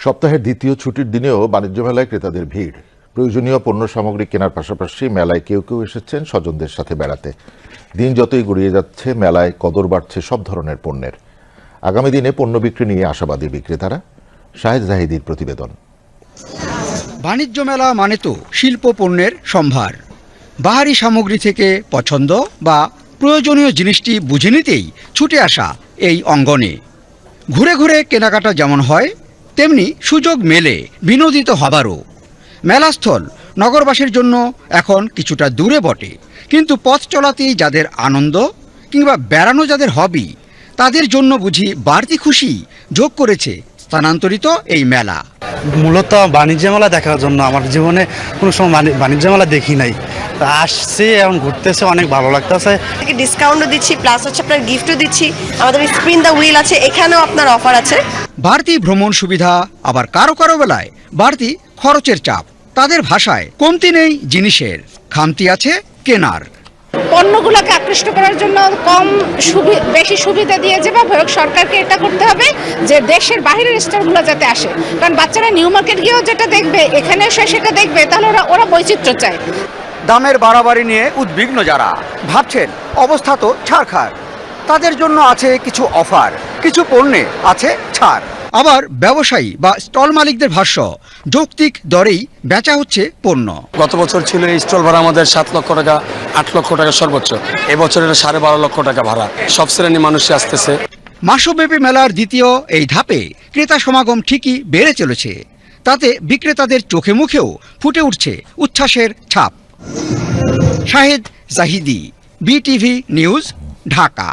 সপ্তাহের দ্বিতীয় ছুটির দিনেও বাণিজ্য মেলায় ক্রেতাদের ভিড়। প্রয়োজনীয় পণ্য সামগ্রী কেনার পাশাপাশি মেলায় কেউ কেউ এসেছেন স্বজনদের সাথে বেড়াতে। দিন যতই গড়িয়ে যাচ্ছে, মেলায় কদর বাড়ছে সব ধরনের পণ্যের। আগামী দিনে পণ্য বিক্রি নিয়ে আশাবাদী বিক্রেতারা। শাহেদ জাহিদির প্রতিবেদন। বাণিজ্য মেলা মানে তো শিল্প পণ্যের সম্ভার। বাহারি সামগ্রী থেকে পছন্দ বা প্রয়োজনীয় জিনিসটি বুঝে নিতেই ছুটে আসা এই অঙ্গনে। ঘুরে ঘুরে কেনাকাটা যেমন হয়, তেমনি সুযোগ মেলে বিনোদিত হবারও। মেলাস্থল নগরবাসীর জন্য এখন কিছুটা দূরে বটে, কিন্তু পথ চলাতেই যাদের আনন্দ কিংবা বেড়ানো যাদের হবি, তাদের জন্য বুঝি বাড়তি খুশি যোগ করেছে স্থানান্তরিত এই মেলা। মূলত বাণিজ্য মেলা দেখার জন্য আমার জীবনে কোনো সময় বাণিজ্য মেলা দেখি নাই। আসছে এখন ঘুরতেছে, অনেক ভালো লাগতেছে। ডিসকাউন্টও দিচ্ছি, প্লাস হচ্ছে আপনার গিফটও দিচ্ছি। আমাদের স্পিন দ্য হুইল আছে, এখানেও আপনার অফার আছে। বাড়তি ভ্রমণ সুবিধা, আবার কারো কারো বেলায় বাড়তি খরচের চাপ। তাদের ভাষায় কমতি নেই জিনিসের, খামতি আছে কেনার। পণ্যগুলোকে আকৃষ্ট করার জন্য বেশি সুবিধা দিয়ে যেভাবে হোক সরকারকে এটা করতে হবে যে দেশের বাইরের স্টোরগুলো যাতে আসে, কারণ বাচ্চারা নিউ মার্কেট গিয়েও যেটা দেখবে এখানে এসে সেটা দেখবে, তাহলে ওরা বৈচিত্র্য চায়। দামের বাড়াবাড়ি নিয়ে উদ্বিগ্ন যারা ভাবছেন অবস্থা তো ছাড়খাড়, তাদের জন্য আছে কিছু অফার, কিছু পণ্যে আছে ছাড়। আবার ব্যবসায়ী বা স্টল মালিকদের ভাষ্য, যৌক্তিক দরেই বেচা হচ্ছে পণ্য। গত বছর ছিল এই স্টল ভাড়া আমাদের 7 লক্ষ টাকা, 8 লক্ষ টাকা সর্বোচ্চ। এবছর এটা 12.5 লক্ষ টাকা ভাড়া। সব শ্রেণীর মানুষই আসতেছে। মাসব্যাপী মেলার দ্বিতীয় এই ধাপে ক্রেতা সমাগম ঠিকই বেড়ে চলেছে। তাতে বিক্রেতাদের চোখে মুখেও ফুটে উঠছে উচ্ছ্বাসের ছাপ। Shahed Zahidi, BTV news, Dhaka.